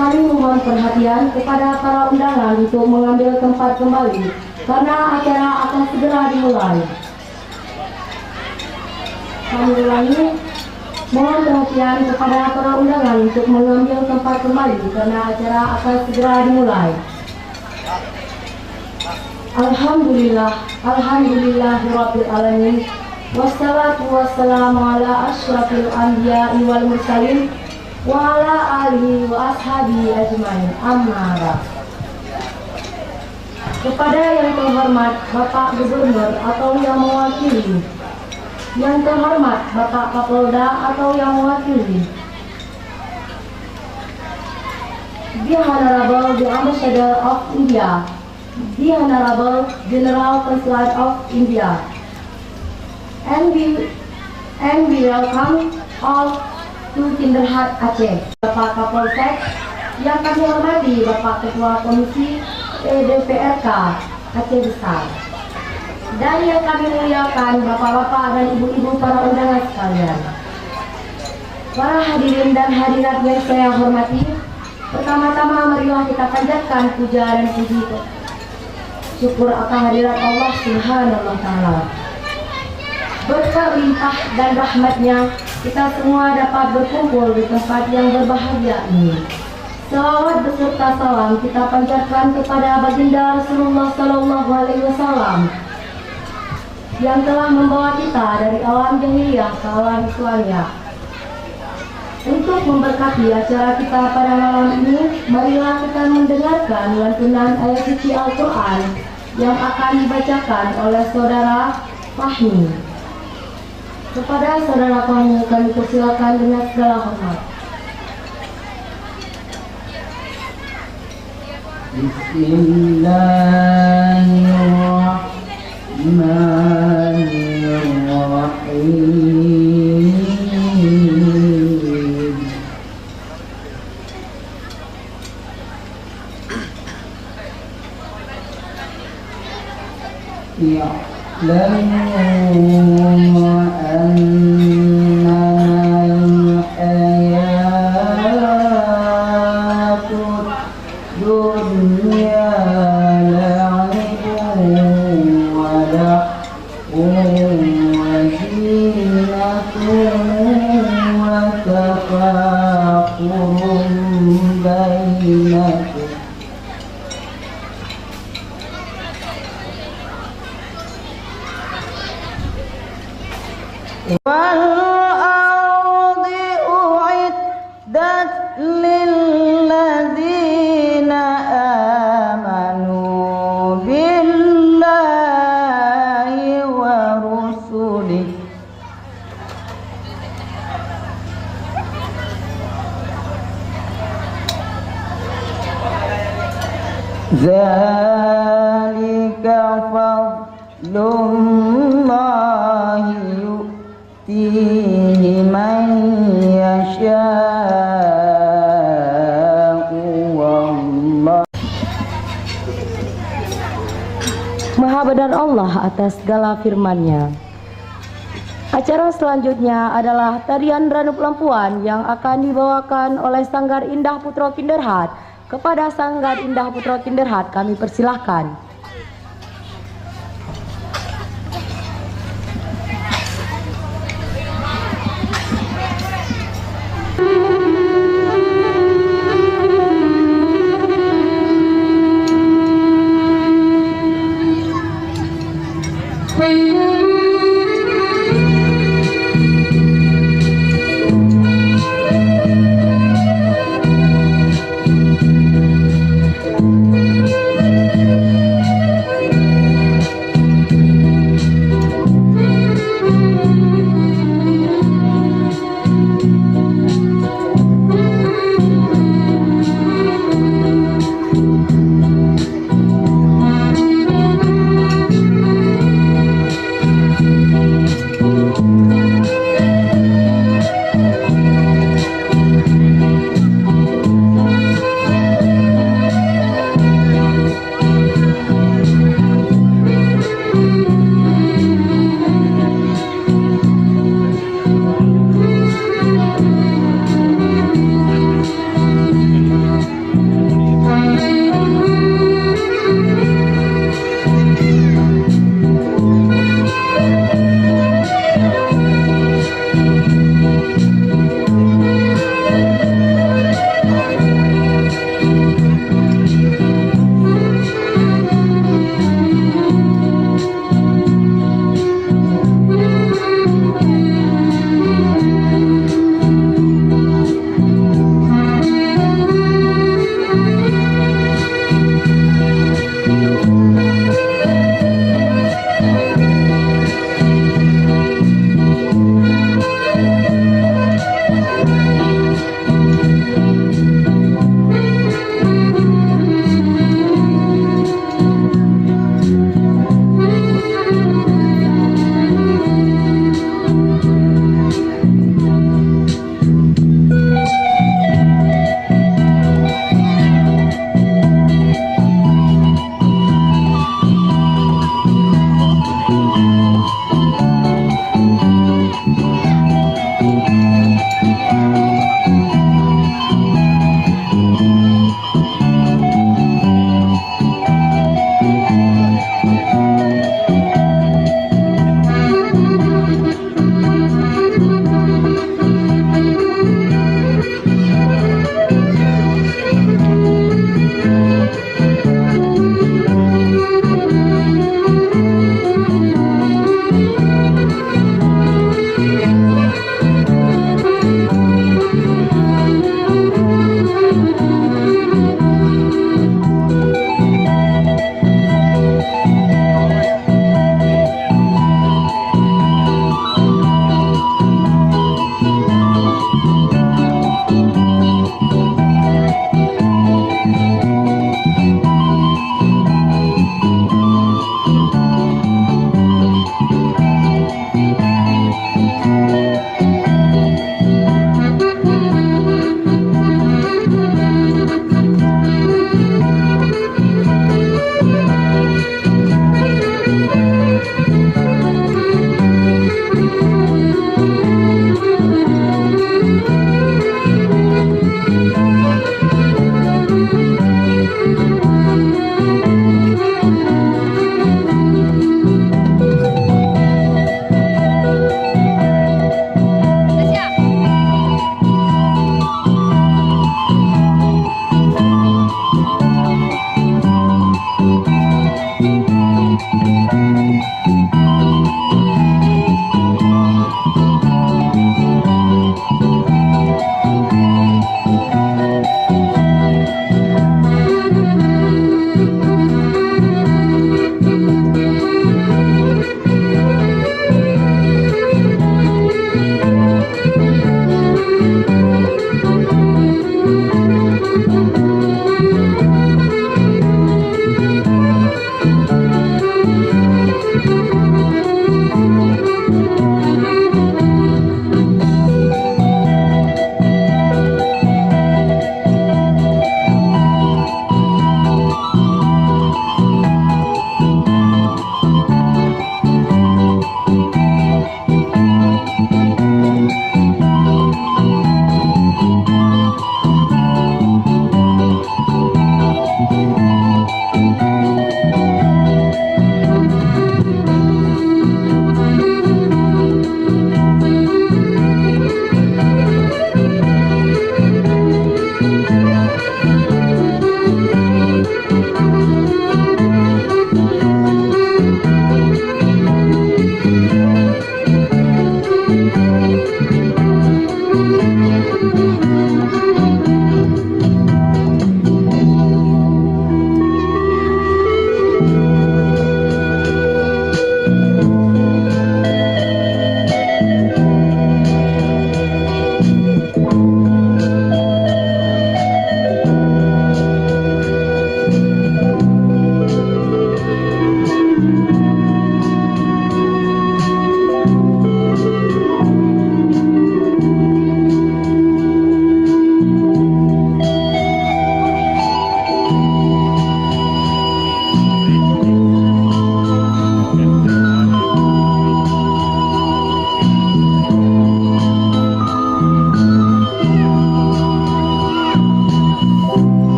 Kami mohon perhatian kepada para undangan untuk mengambil tempat kembali karena acara akan segera dimulai. Kami ulangi, mohon perhatian kepada para undangan untuk mengambil tempat kembali karena acara akan segera dimulai. Alhamdulillahirabbil alamin. Wassalatu wassalamu ala asyrafil anbiya'i wal mursalin wa ala alihi wa ashabihi ajmain. Amma ba'd. Kepada yang terhormat Bapak Gubernur atau yang mewakili, yang terhormat Bapak Kapolda atau yang mewakili, The Honorable the Ambassador of India, The Honorable General Consulate of India, and we welcome all to Kinderhut Aceh. Bapak Kapolsek yang kami hormati, Bapak Ketua Komisi EDPRK Aceh Besar, dan yang kami muliakan Bapak-bapak dan ibu-ibu para undangan sekalian. Para hadirin dan hadirat yang saya hormati, pertama-tama marilah kita panjatkan puja dan puji syukur akan hadirat Allah Subhanahu wa Ta'ala. Berkat limpah dan rahmatnya, kita semua dapat berkumpul di tempat yang berbahagia ini. Salawat beserta salam kita panjatkan kepada baginda Rasulullah Sallallahu Alaihi Wasallam yang telah membawa kita dari alam jahiliyah ke alam Islamiyah. Untuk memberkati acara kita pada malam ini, marilah kita mendengarkan lantunan ayat suci Al-Quran yang akan dibacakan oleh Saudara Fahmi. Kepada Saudara Fahmi kami persilakan dengan segala hormat. Bismillahirrahmanirrahim. Ya'lamu annal hayatud dunya la'ibun wa lahwun wa zinatun wa tafakhurun bainakum wal ardi uiddat lil ladzina amanu billahi wa rusulihi zalika fadlullahi yu'tihi man yasha'u wallahu Maha benar Allah atas segala firman-Nya. Acara selanjutnya adalah tarian Ranu Pelampuan yang akan dibawakan oleh Sanggar Indah Putra Kinderhut. Kepada Sanggar Indah Putra Kinderhut kami persilahkan.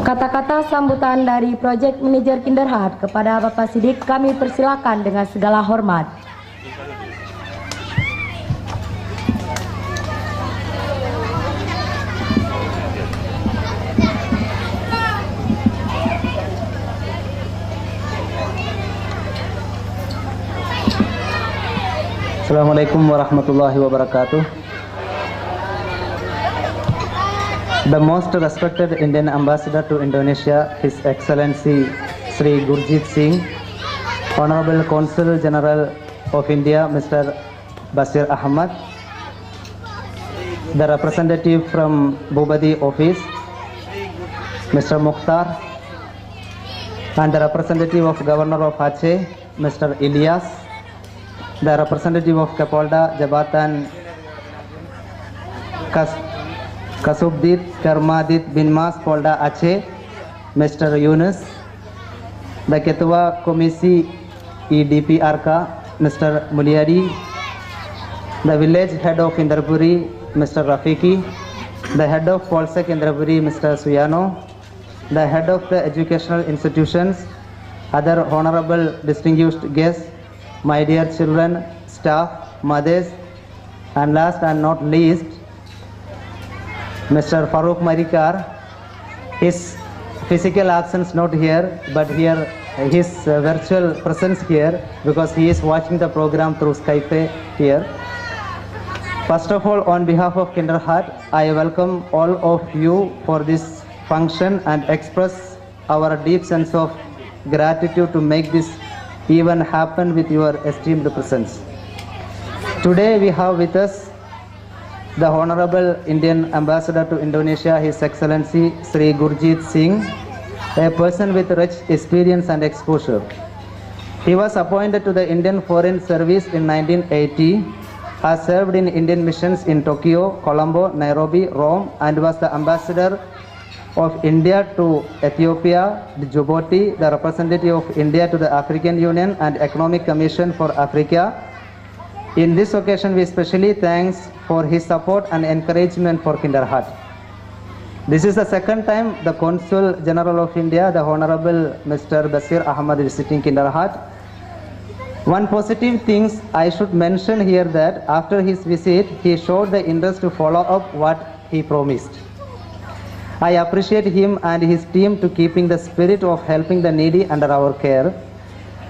Kata-kata sambutan dari Project Manager Kinderheart kepada Bapak Sidik kami persilakan dengan segala hormat. Assalamualaikum warahmatullahi wabarakatuh. The most respected Indian Ambassador to Indonesia, His Excellency Sri Gurjit Singh, Honorable Consul General of India, Mr. Basir Ahmad, the representative from Bubadi office, Mr. Mukhtar, and the representative of Governor of Aceh, Mr. Ilyas, the representative of Kapolda Jabatan Kasubdit Karmadit bin Mas Polda Aceh, Mr. Yunus, the Ketua Komisi EDPRK, Mr. Mulyadi, the village head of Indrapuri, Mr. Rafiki, the head of Polsek Indrapuri, Mr. Suyano, the head of the educational institutions, other honorable distinguished guests, my dear children, staff, mothers, and last and not least, Mr. Farooq Marikar. His physical absence not here, but here his virtual presence here because he is watching the program through Skype here. First of all, on behalf of Kinderheart, I welcome all of you for this function and express our deep sense of gratitude to make this even happen with your esteemed presence. Today we have with us the Honorable Indian Ambassador to Indonesia, His Excellency Sri Gurjit Singh, a person with rich experience and exposure. He was appointed to the Indian Foreign Service in 1980, has served in Indian missions in Tokyo, Colombo, Nairobi, Rome, and was the Ambassador of India to Ethiopia, Djibouti, the representative of India to the African Union and Economic Commission for Africa. In this occasion, we especially thanks for his support and encouragement for Kinderheart. This is the second time the Consul General of India, the Honorable Mr. Basir Ahmad, is visiting Kinderheart. One positive thing I should mention here that after his visit, he showed the interest to follow up what he promised. I appreciate him and his team to keeping the spirit of helping the needy under our care.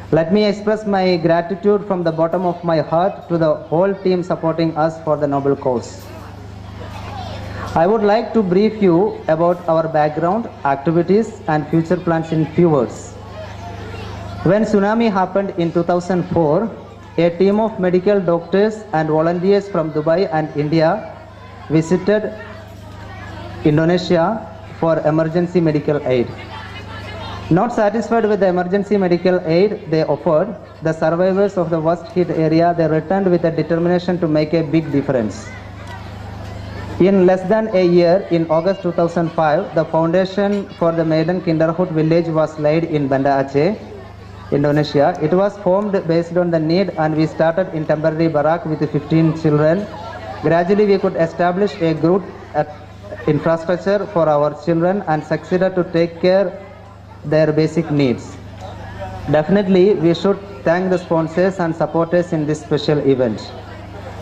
Let me express my gratitude from the bottom of my heart to the whole team supporting us for the noble cause. I would like to brief you about our background, activities and future plans in few words. When tsunami happened in 2004, a team of medical doctors and volunteers from Dubai and India visited Indonesia for emergency medical aid. Not satisfied with the emergency medical aid they offered, the survivors of the worst hit area, they returned with a determination to make a big difference. In less than a year, in August 2005, the foundation for the Maiden Kinderhood village was laid in Banda Aceh, Indonesia. It was formed based on the need and we started in temporary barrack with 15 children. Gradually we could establish a good infrastructure for our children and succeeded to take care their basic needs. Definitely we should thank the sponsors and supporters in this special event.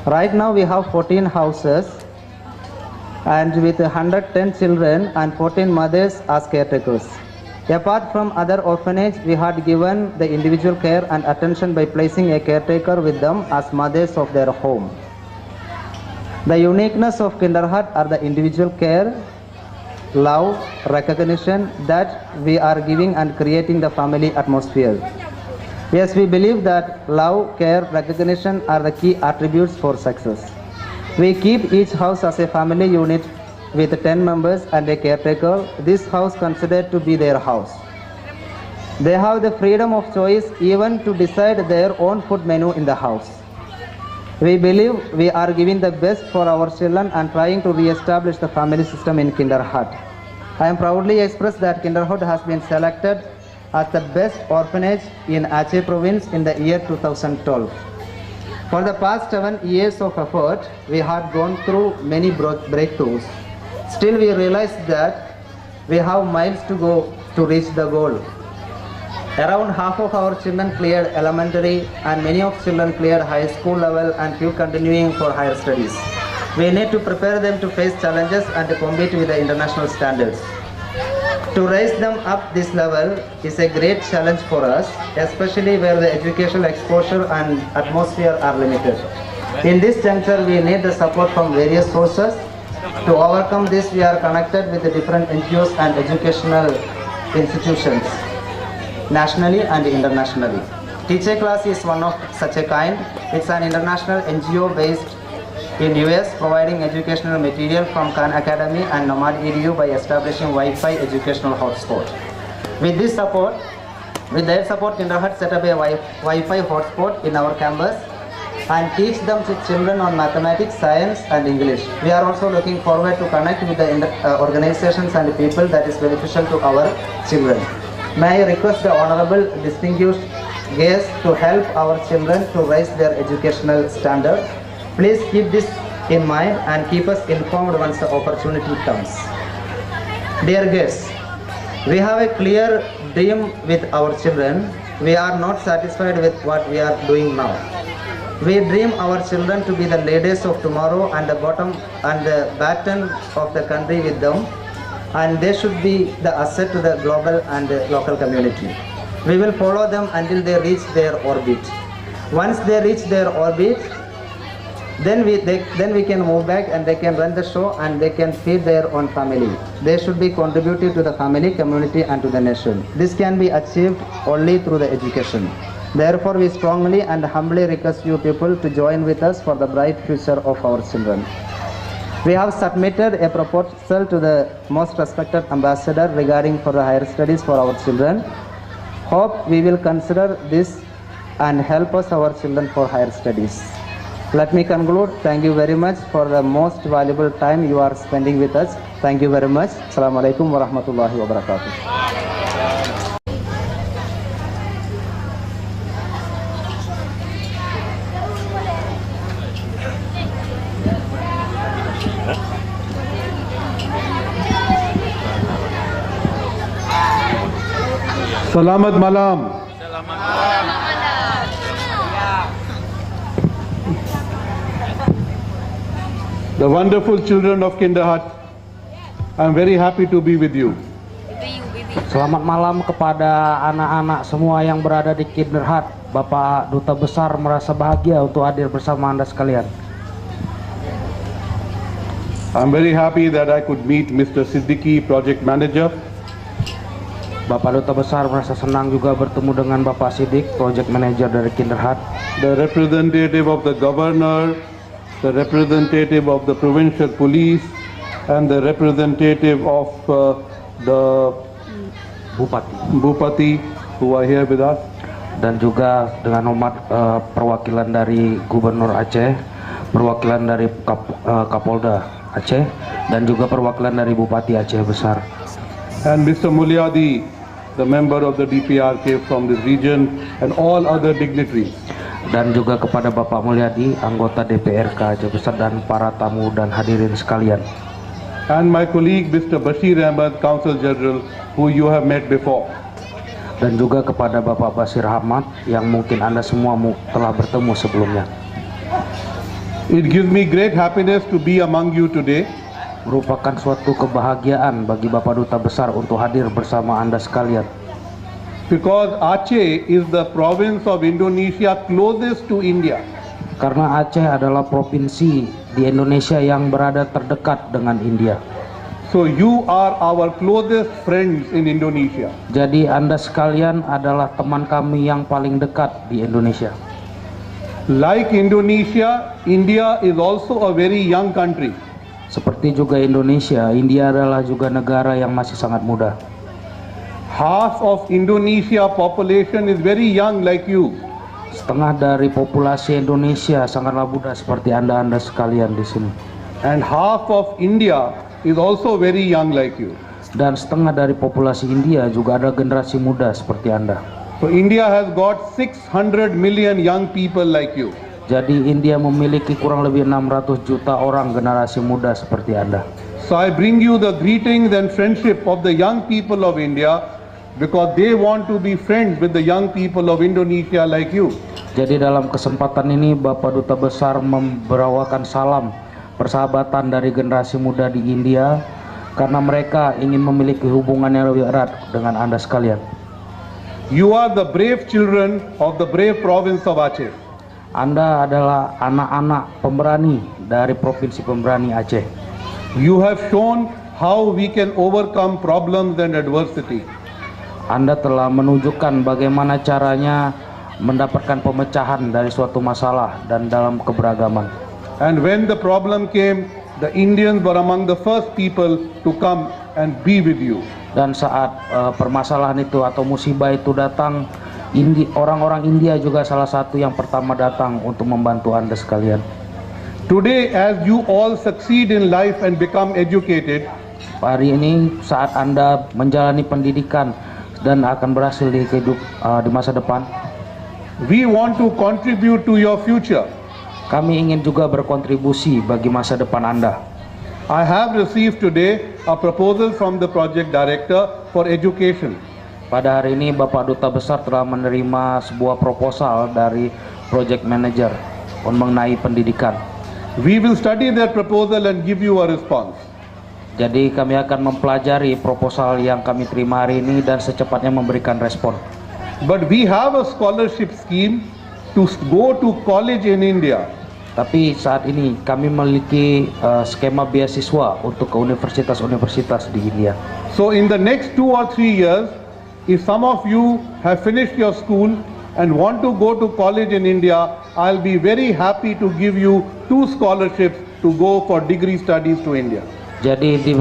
Right now we have 14 houses and with 110 children and 14 mothers as caretakers. Apart from other orphanage, we had given the individual care and attention by placing a caretaker with them as mothers of their home. The uniqueness of Kinderheart are the individual care, love, recognition that we are giving and creating the family atmosphere. Yes, we believe that love, care, recognition are the key attributes for success. We keep each house as a family unit with 10 members and a caretaker. This house considered to be their house. They have the freedom of choice even to decide their own food menu in the house. We believe we are giving the best for our children and trying to re-establish the family system in Kinderheart. I am proudly express that Kinderheart has been selected as the best orphanage in Aceh province in the year 2012. For the past 7 years of effort, we had gone through many breakthroughs. Still we realized that we have miles to go to reach the goal. Around half of our children cleared elementary and many of children cleared high school level and few continuing for higher studies. We need to prepare them to face challenges and to compete with the international standards. To raise them up this level is a great challenge for us, especially where the educational exposure and atmosphere are limited. In this juncture, we need the support from various sources. To overcome this, we are connected with the different NGOs and educational institutions, nationally and internationally. Teacher Class is one of such a kind. It's an international NGO based in US, providing educational material from Khan Academy and Nomad EDU by establishing Wi-Fi educational hotspot. With their support, Kinderheart set up a Wi-Fi hotspot in our campus and teach them to children on mathematics, science and English. We are also looking forward to connect with the organizations and people that is beneficial to our children. May I request the honorable distinguished guests to help our children to raise their educational standard. Please keep this in mind and keep us informed once the opportunity comes. Dear guests, we have a clear dream with our children. We are not satisfied with what we are doing now. We dream our children to be the leaders of tomorrow and the baton of the country with them, and they should be the asset to the global and the local community. We will follow them until they reach their orbit. Once they reach their orbit, then we can move back and they can run the show and they can feed their own family. They should be contributing to the family, community and to the nation. This can be achieved only through the education. Therefore, we strongly and humbly request you people to join with us for the bright future of our children. We have submitted a proposal to the most respected ambassador regarding for the higher studies for our children. Hope we will consider this and help us our children for higher studies. Let me conclude. Thank you very much for the most valuable time you are spending with us. Thank you very much. Assalamualaikum warahmatullahi wabarakatuh. Selamat malam. The wonderful children of Kinderheart, I'm very happy to be with you. Selamat malam kepada anak-anak semua yang berada di Kinderheart. Bapak Duta Besar merasa bahagia untuk hadir bersama Anda sekalian. I'm very happy that I could meet Mr. Siddiqui, Project Manager. Bapak Duta Besar merasa senang juga bertemu dengan Bapak Siddiq, Project Manager dari Kinderheart. The representative of the governor, the representative of the provincial police, and the representative of the Bupati who are here with us. Dan juga dengan hormat perwakilan dari Gubernur Aceh, perwakilan dari Kapolda Aceh, dan juga perwakilan dari Bupati Aceh Besar. And Mr. Mulyadi, the member of the DPRK from this region, and all other dignitaries. Dan juga kepada Bapak Mulyadi, anggota DPRK Aceh Besar, dan para tamu dan hadirin sekalian. And my colleague Mr. Bashir Ahmad, Consul General, who you have met before. Dan juga kepada Bapak Bashir Ahmad yang mungkin Anda semua telah bertemu sebelumnya. It gives me great happiness to be among you today. Merupakan suatu kebahagiaan bagi Bapak Duta Besar untuk hadir bersama Anda sekalian. Because Aceh is the province of Indonesia closest to India. Karena Aceh adalah provinsi di Indonesia yang berada terdekat dengan India. So you are our closest friends in Indonesia. Jadi Anda sekalian adalah teman kami yang paling dekat di Indonesia. Like Indonesia, India is also a very young country. Seperti juga Indonesia, India adalah juga negara yang masih sangat muda. Half of Indonesia population is very young like you. Setengah dari populasi Indonesia sangatlah muda seperti Anda sekalian di sini. And half of India is also very young like you. Dan setengah dari populasi India juga ada generasi muda seperti Anda. So India has got 600 million young people like you. Jadi India memiliki kurang lebih 600 juta orang generasi muda seperti Anda. So I bring you the greetings and friendship of the young people of India because they want to be friends with the young people of Indonesia like you. Jadi dalam kesempatan ini Bapak Duta Besar membawakan salam persahabatan dari generasi muda di India karena mereka ingin memiliki hubungan yang lebih erat dengan Anda sekalian. You are the brave children of the brave province of Aceh. Anda adalah anak-anak pemberani dari Provinsi Pemberani Aceh. You have shown how we can overcome problems and adversity. Anda telah menunjukkan bagaimana caranya mendapatkan pemecahan dari suatu masalah dan dalam keberagaman. And when the problem came, the Indians were among the first people to come and be with you. Dan saat permasalahan itu atau musibah itu datang, orang-orang India juga salah satu yang pertama datang untuk membantu Anda sekalian. Today, as you all succeed in life and become educated, Hari ini saat Anda menjalani pendidikan dan akan berhasil di masa depan, we want to contribute to your future. kami ingin juga berkontribusi bagi masa depan Anda. I have received today a proposal from the project director for education. Pada hari ini Bapak Duta Besar telah menerima sebuah proposal dari project manager mengenai pendidikan. We will study that proposal and give you a response. Jadi kami akan mempelajari proposal yang kami terima hari ini dan secepatnya memberikan respon. But we have a scholarship scheme to go to college in India. Tapi saat ini kami memiliki skema beasiswa untuk ke universitas-universitas di India. So in the next 2 or 3 years, if some of you have finished your school and want to go to college in India, I'll be very happy to give you 2 scholarships to go for degree studies to India. Jadi di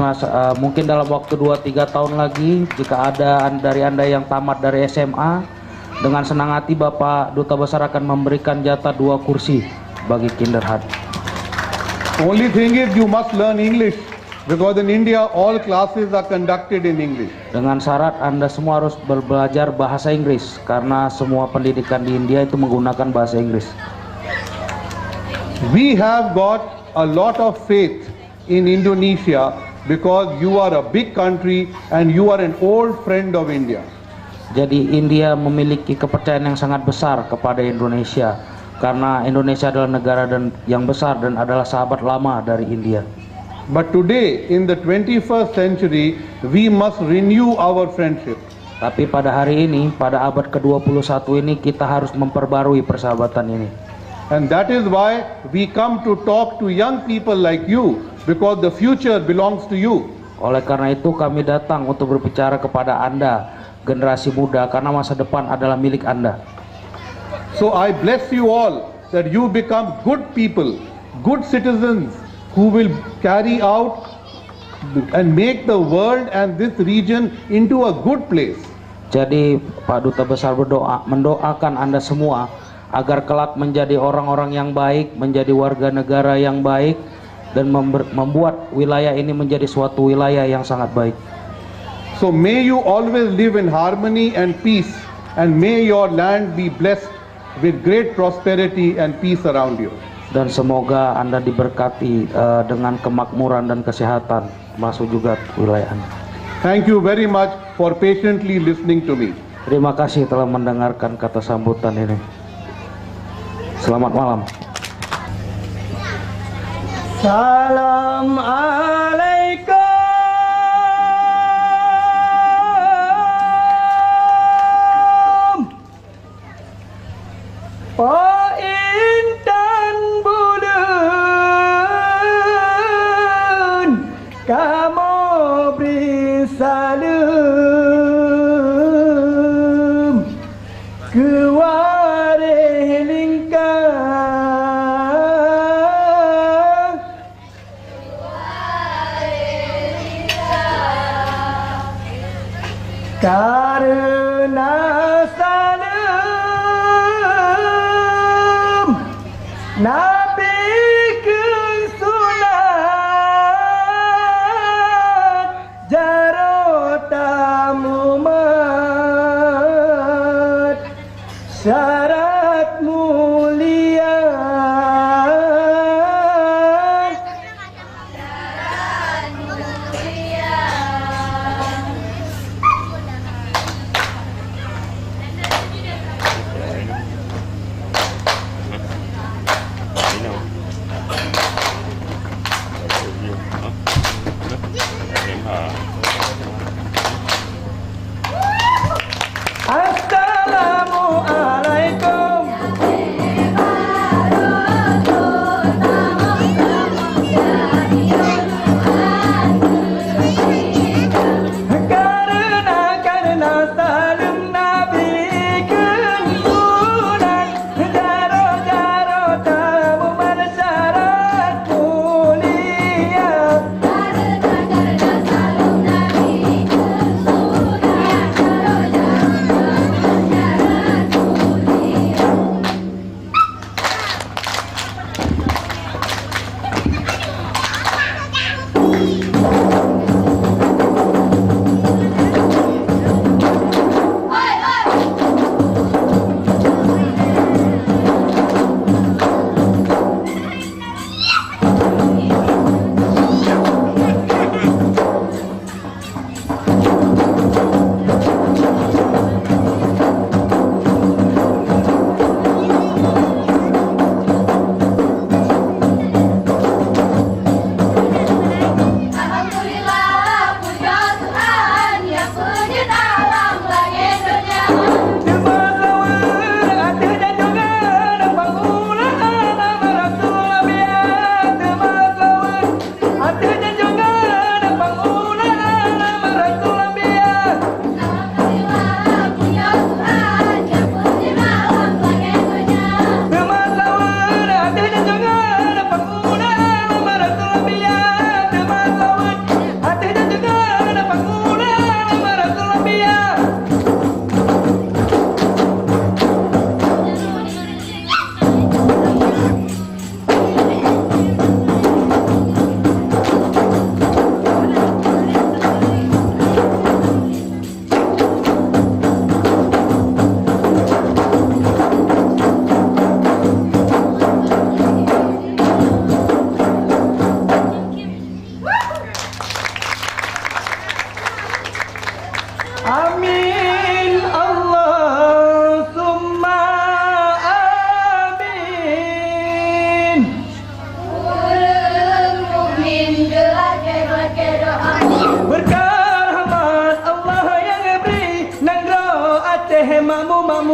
mungkin dalam waktu 2-3 tahun lagi, jika ada dari Anda yang tamat dari SMA, dengan senang hati Bapak Duta Besar akan memberikan jatah 2 kursi bagi kindergarten. Only thing is you must learn English because in India all classes are conducted in English. Dengan syarat Anda semua harus belajar bahasa Inggris karena semua pendidikan di India itu menggunakan bahasa Inggris. We have got a lot of faith in Indonesia because you are a big country and you are an old friend of India. Jadi India memiliki kepercayaan yang sangat besar kepada Indonesia karena Indonesia adalah negara yang besar dan adalah sahabat lama dari India. But today in the 21st century we must renew our friendship. Tapi pada hari ini, pada abad ke-21 ini kita harus memperbarui persahabatan ini. And that is why we come to talk to young people like you because the future belongs to you. Oleh karena itu kami datang untuk berbicara kepada Anda, generasi muda, karena masa depan adalah milik Anda. So I bless you all that you become good people, good citizens who will carry out and make the world and this region into a good place. Jadi Pak Duta Besar mendoakan Anda semua agar kelak menjadi orang-orang yang baik, menjadi warga negara yang baik, dan membuat wilayah ini menjadi suatu wilayah yang sangat baik. So may you always live in harmony and peace, and may your land be blessed with great prosperity and peace around you. Dan semoga Anda diberkati dengan kemakmuran dan kesehatan masuk juga wilayah Anda. Thank you very much for patiently listening to me. Terima kasih telah mendengarkan kata sambutan ini. Selamat malam. Salam alaikum. Oh intan bulan, kamu beri salam ke warih lingkar. Karena salam Nabi kesunat jarotamu mat syarat mulia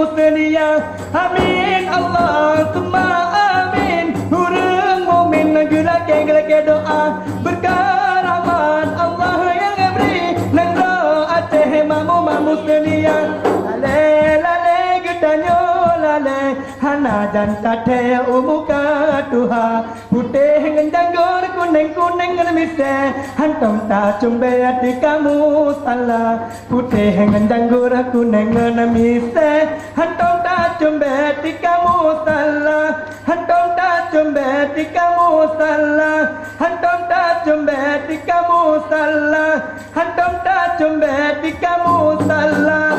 musnia. Amin Allahumma amin. Hurung mumin gelake doa berkah rahmat Allah yang beri nang ro aceh mamu musnia. Lale gedanyo lale hana jan kate umuka tuha putih ngendanggur kuning ngemise hantong ta cumbe ati kamu salah putih ngendanggur kuning ngemise hantong ta cumbe ati kamu salah hantong ta cumbe ati kamu salah hantong ta cumbe ati kamu salah hantong ta cumbe ati kamu salah.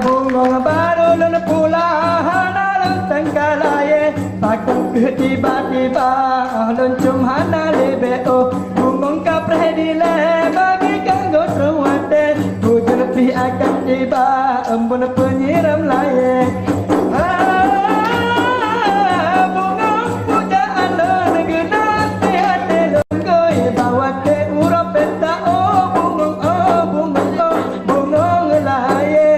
Bunga baru dan pula hana sangkalaye pakung ke tiba-tiba loncum hana lebeo bungong kapreh dile bagi kanggo terwate hujan pi akan tiba embun penyiram laye bunga pujaan negena sehati longgoi bawa ke urap peta bungong bungong laye.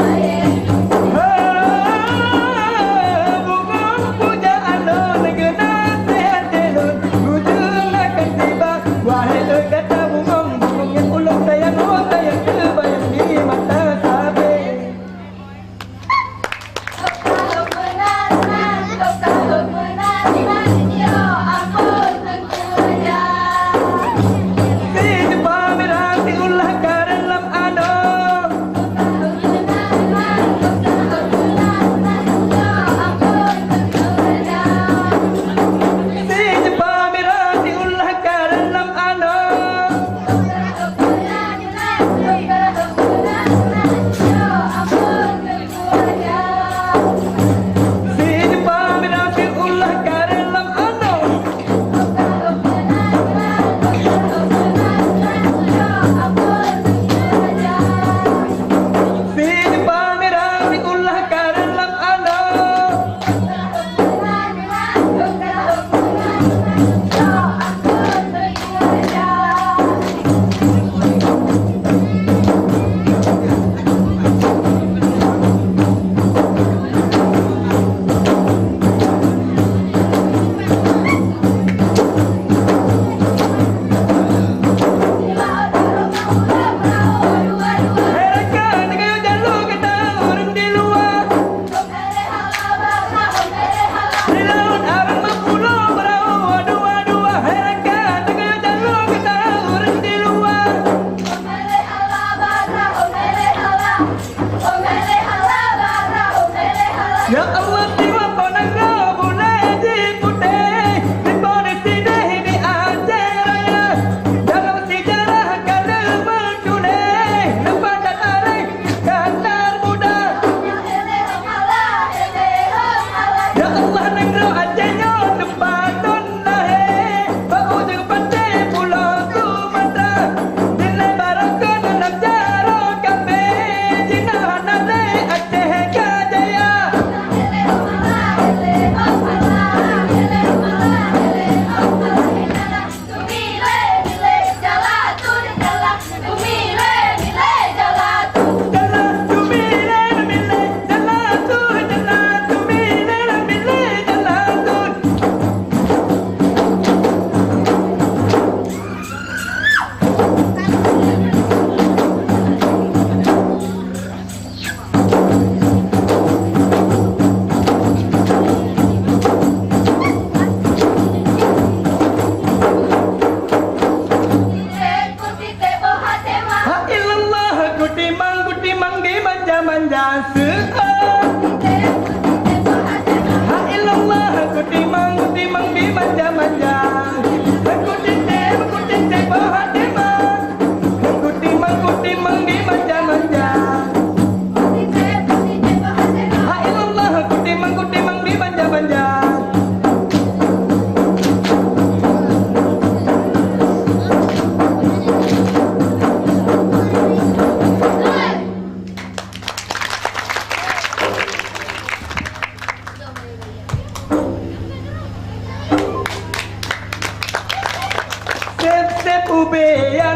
Yeah.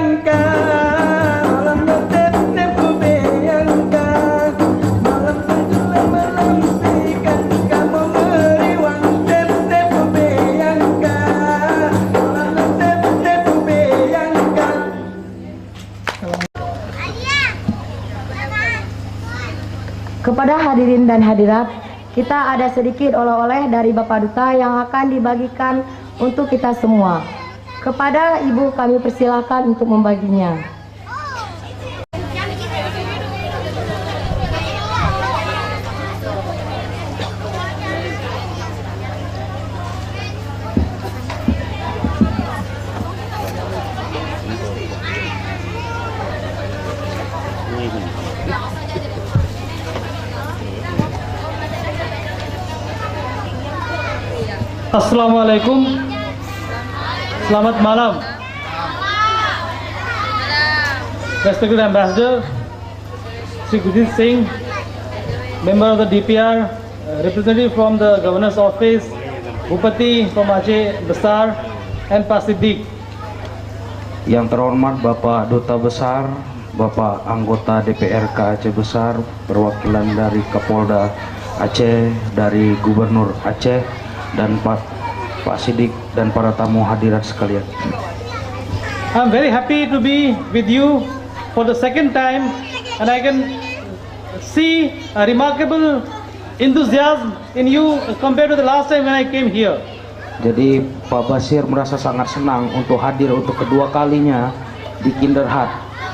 bayangkan, malam tetep ku bayangkan, malam tenggelam melampikan, kamu meriwang tetep ku bayangkan, malam tetep ku bayangkan. Kepada hadirin dan hadirat, kita ada sedikit oleh-oleh dari Bapak Duta yang akan dibagikan untuk kita semua. Kepada Ibu kami persilakan untuk membaginya. Assalamualaikum. Selamat malam. Respected Ambassador Sri Gurjit Singh, member of the DPR, representative from the Governor's Office, Bupati from Aceh Besar, and Pak Siddiq. Yang terhormat Bapak Duta Besar, Bapak anggota DPRK Aceh Besar, perwakilan dari Kapolda Aceh, dari Gubernur Aceh, dan Pak Siddiq dan para tamu hadirat sekalian. I'm very happy to be with you for the second time, and I can see a remarkable enthusiasm in you compared to the last time when I came here. Jadi Pak Basir merasa sangat senang untuk hadir untuk kedua kalinya di Kinderhut,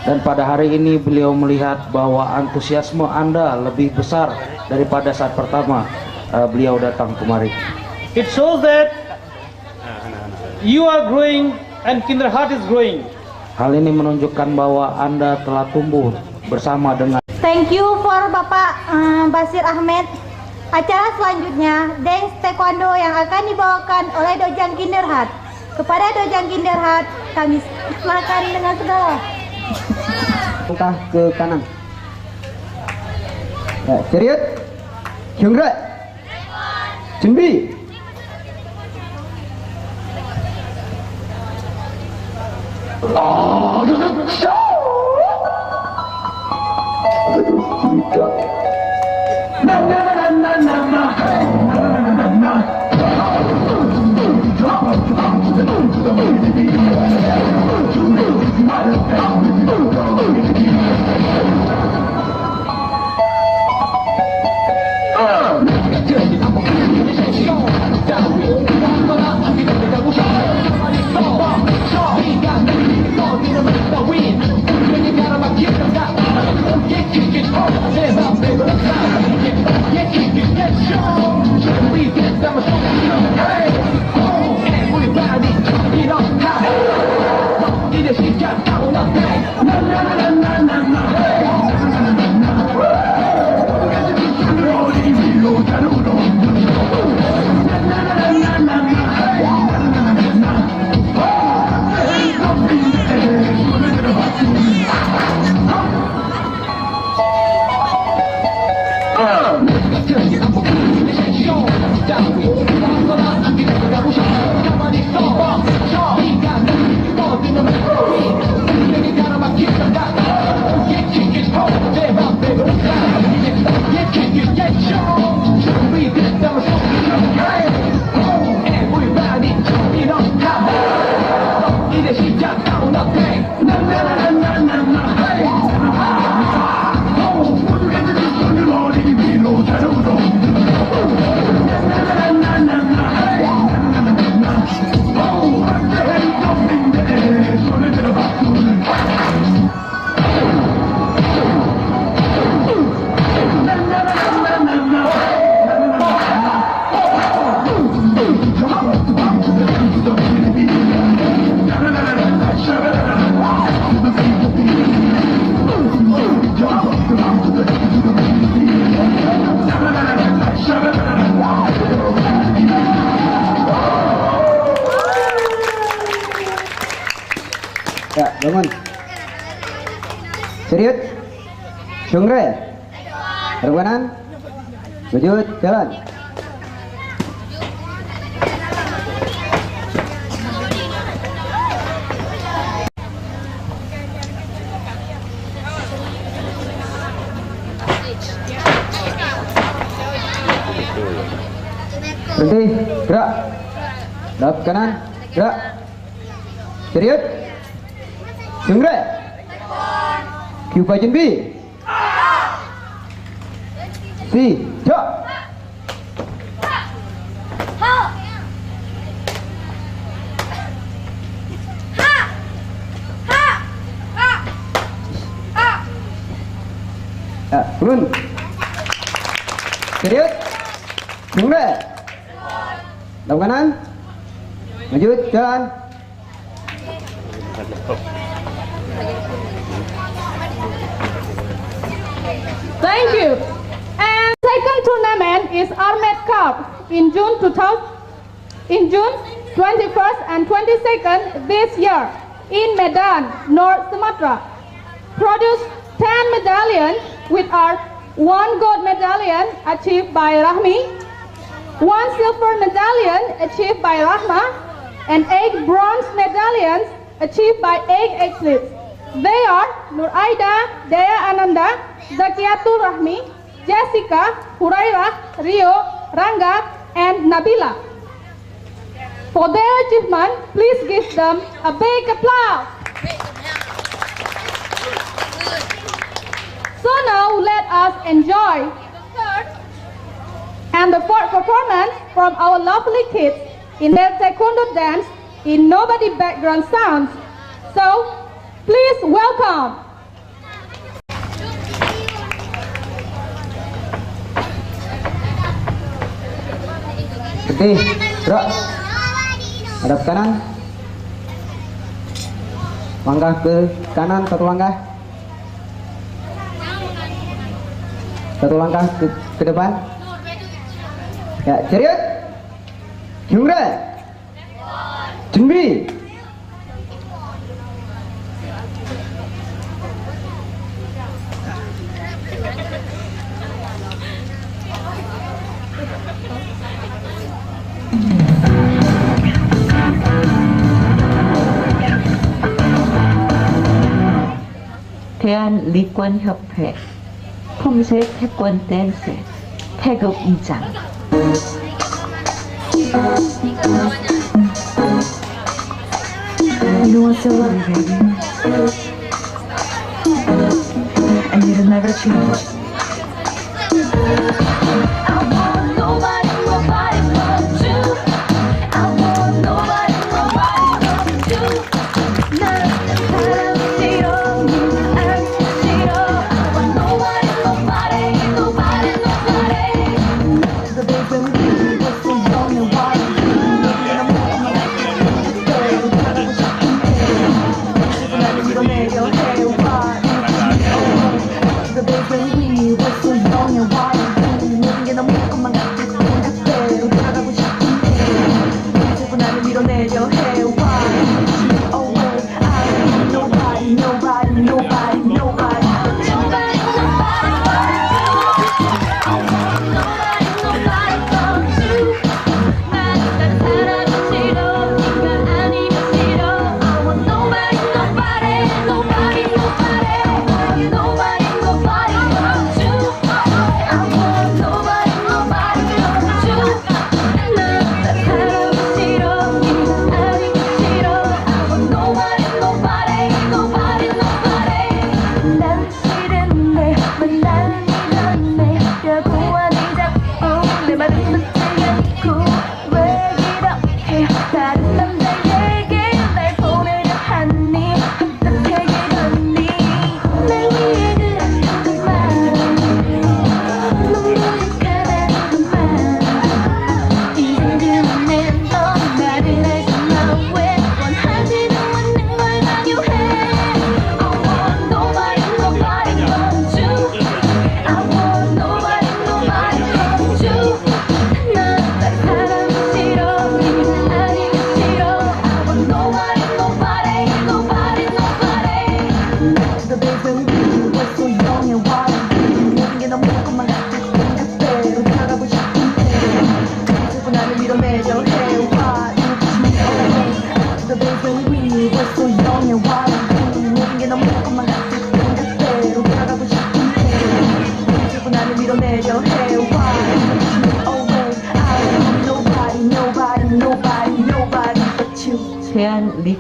dan pada hari ini beliau melihat bahwa antusiasme Anda lebih besar daripada saat pertama beliau datang kemari. It shows that you are growing and Kinderhut is growing. Hal ini menunjukkan bahwa Anda telah tumbuh bersama dengan. Thank you for Bapak Basir Ahmed. Acara selanjutnya dance taekwondo yang akan dibawakan oleh Dojang Kinderhut. Kepada Dojang Kinderhut kami silakan dengan segala. Langkah ke kanan. Ya, Chariot, Hyungrat, Junbi. Ya, bangun. Serius. Syungre. Perbanan. Wujud, jalan. Berhenti, gerak. Lap kanan, gerak. Serius. Hyungre. Q Bajin B. Si, Jok. Ya, turun. Serius. Hyungre. Lap kanan. Maju, jalan. Thank you. And second tournament is Armed Cup in June 21st and 22nd this year in Medan, North Sumatra. Produced 10 medallions with our 1 gold medallion achieved by Rahmi, 1 silver medallion achieved by Rahma, and 8 bronze medallions achieved by 8 athletes. They are Nur Aida, Daya Ananda, Zakiatul Rahmi, Jessica, Huraira, Rio, Ranga, and Nabila. For their achievement, please give them a big applause. So now let us enjoy the third and the fourth performance from our lovely kids in their taekwondo dance in Nobody Background Sounds. So please welcome. Berhenti, gerak. Hadap kanan. Langkah ke kanan, satu langkah. Satu langkah ke depan. Ya, serius. Hyungre. Junbi. 대한리권협회 폼새 태권 댄스 태극 2장. You know what's so lovely, baby? And it'll never change. Nobody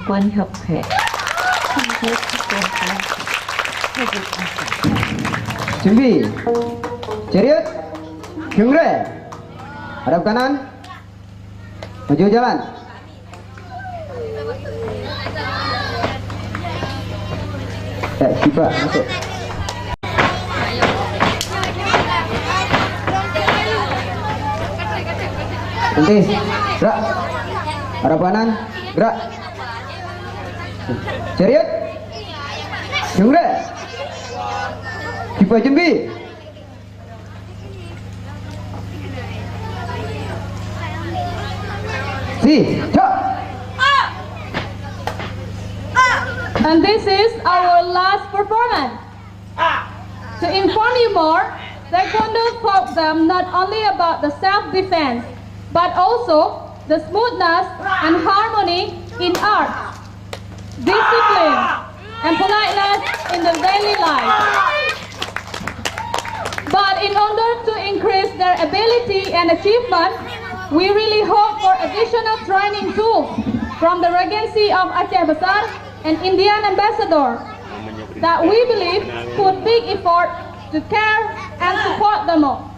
태권협회 평소에 태권 댄스 태극기상 준비. Chariot. Kyungre. Hadap kanan. Maju jalan. Kipa masuk. Nanti, gerak. Hadap kanan, gerak. Chariot. Kyungre. Kipa 준비. And this is our last performance. To inform you more, Taekwondo taught them not only about the self-defense, but also the smoothness and harmony in art, discipline, and politeness in the daily life. But in order to increase their ability and achievement, we really hope for additional training tools from the Regency of Aceh Besar and Indian Ambassador that we believe put big effort to care and support them all.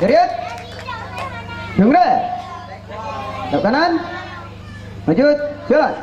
Chariot. Kyungre. Hadap kanan. Maju, jalan.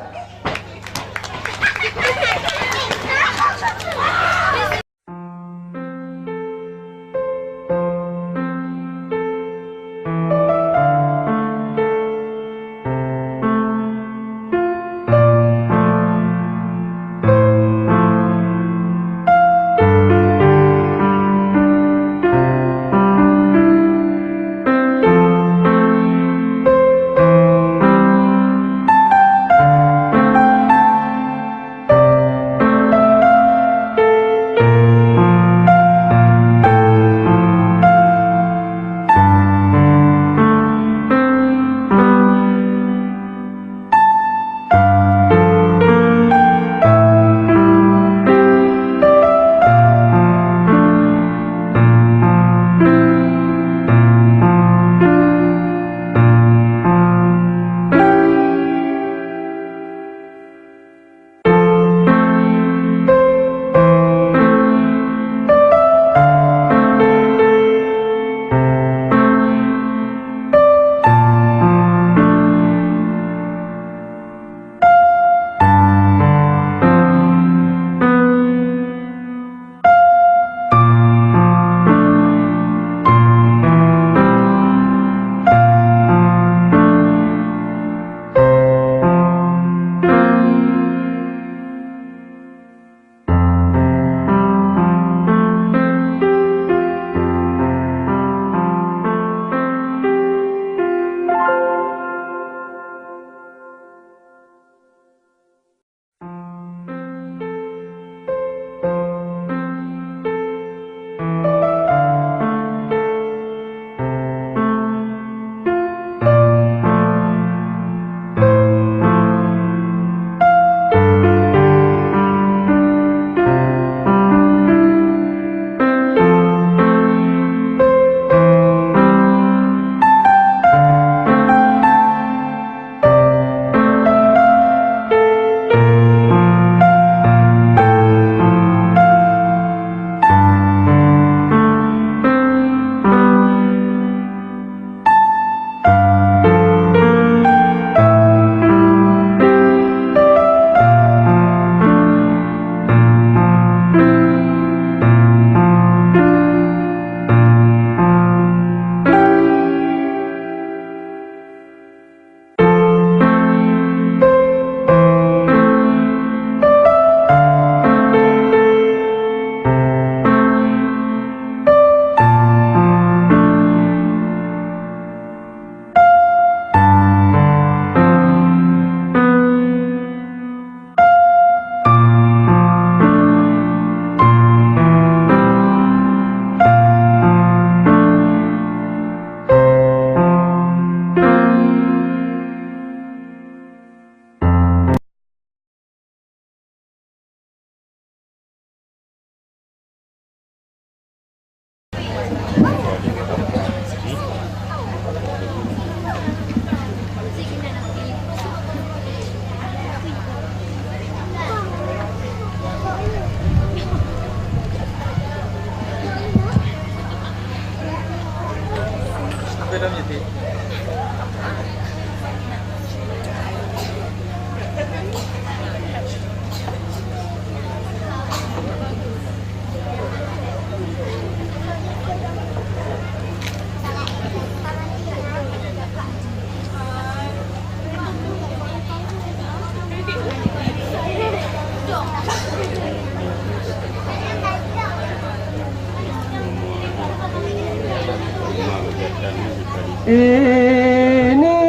Ini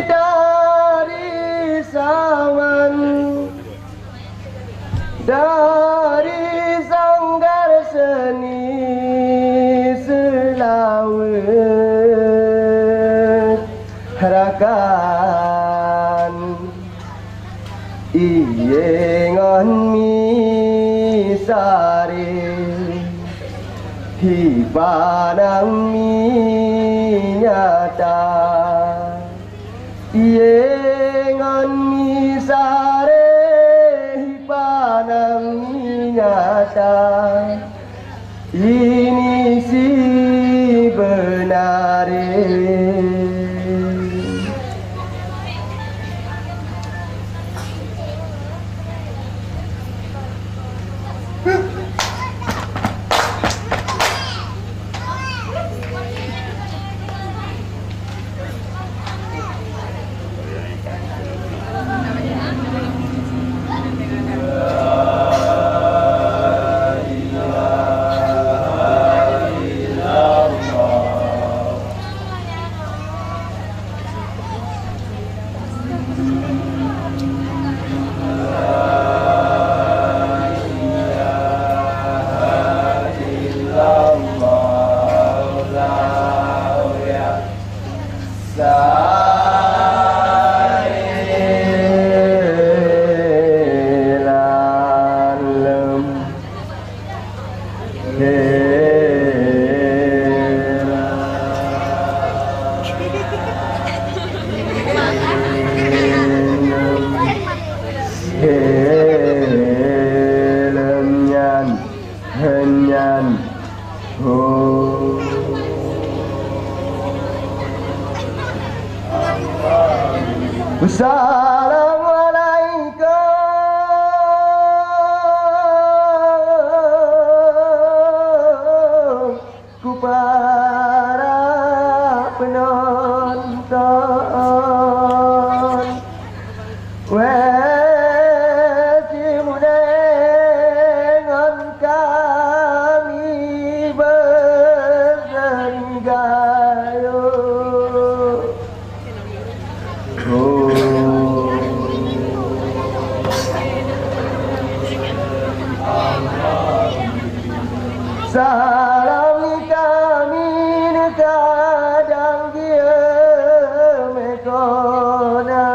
dari zaman, dari sanggar seni Selawet Harakan iye ngon misare hi padang nyata iye ngon misare hi padang nyata ini si benare. Assalamualaikum ku para penonton wesi mudengan kami bersengayo. Salam kami kadang dia mekona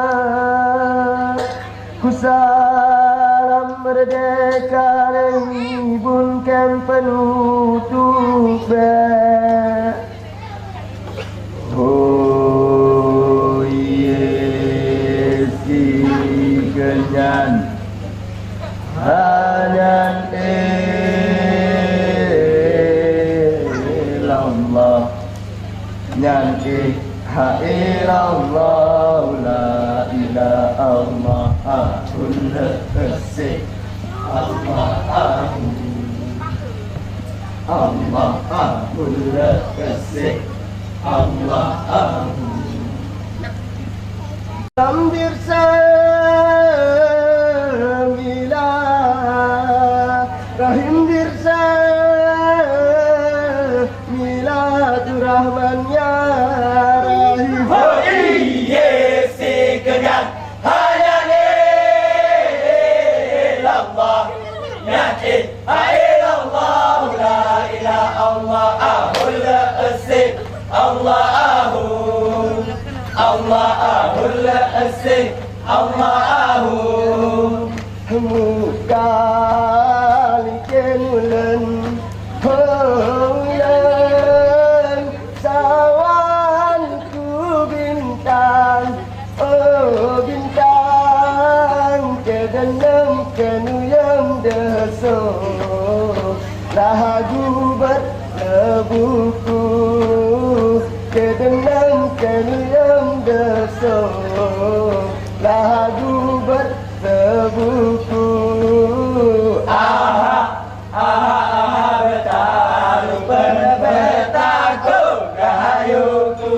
ku salam merdeka ribunkan penutup oh yes kenyan hanya Allah nyanyi hairallah la ilaha illallah asik Allah asik Allah Samdir samila rahim dirsa Rahman ya Rahim. Oh iye si kenyan hanya ilallah nyanyi ilallah la ilaha Allah ahul asik Allah ahul asik Allah mukal kemulan kenuyam deso lagu berlebuku kedenam kenuyam deso lagu berlebuku aha betalu betaku gayuku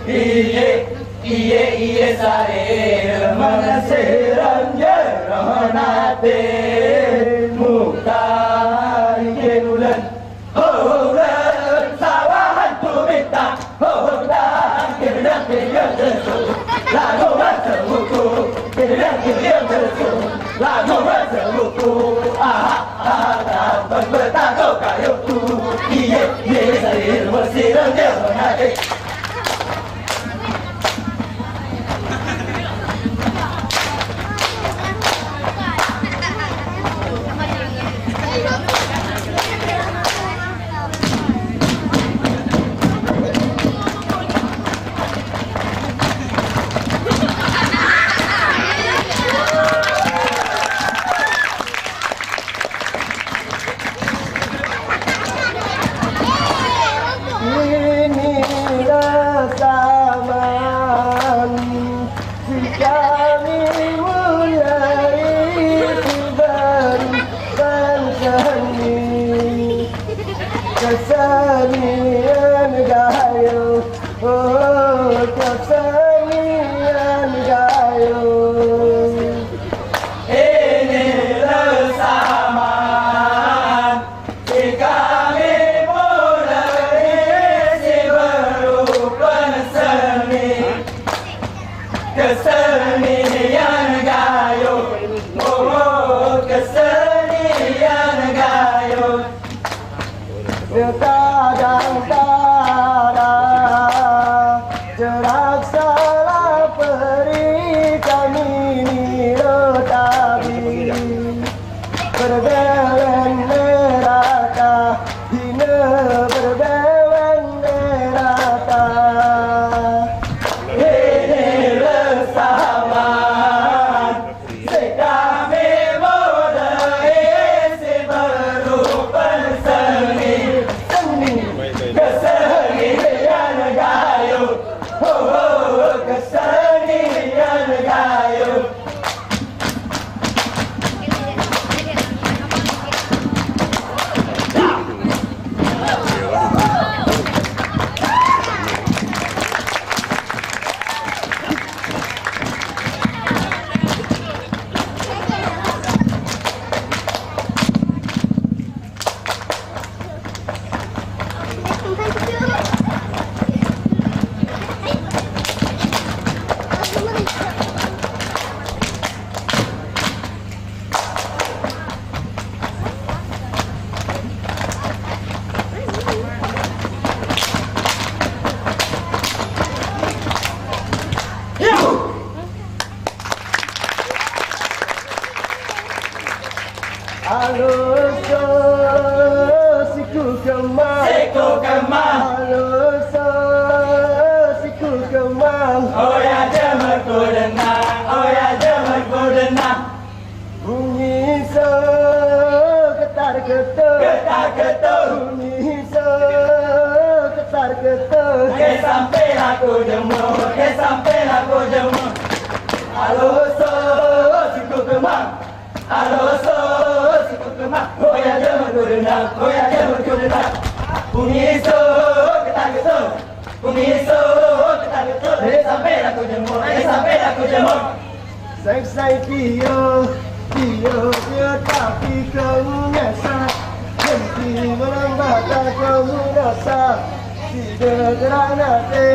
iye sare menasiran jeronate muktai kenulan orang sawahan tu Kesenian gayo, oh kesenian gayo. Inilah zaman si kami mulai si berukun seni, kesenian gayo, oh kesenian gayo. Kadang-kadang jerak salah peri kami nirotabi berbewen neraka hina berbewen neraka. Inilah zaman si kami mulai si berukun seni, kesenian gayo, oh kesenian gayo. Halo siku kemang, halo siku kemang. Oh ya jamarku denang, oh ya jamarku denang. Bunyi so getar getar, getar getar. Bunyi so getar getar. Ke sampai aku jemur, ke sampai aku jemur. Halo siku kemang, halo siku kemang. Oh ya jamarku denang, oh ya jamarku denang. Bunyi so getar getar, bunyi so getar getar. Ke sampai aku jemur, ke sampai aku jemur. Say Tio tapi kamu nyasar, henti melambat kamu rasa. Sederhana te.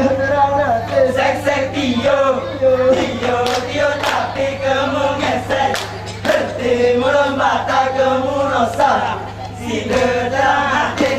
Sek Tio tapi kamu nyasar, henti melambat kamu rasa. Sederhana te.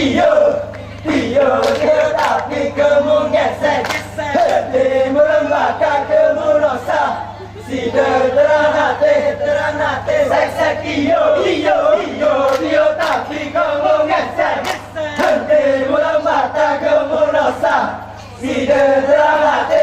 Iyo, tapi kamu gesek. Hati melembahkan kamu rasa. Sida terang hati, sek iyo, tapi kamu gesek. Hati melembahkan kamu rasa. Sida terang hati.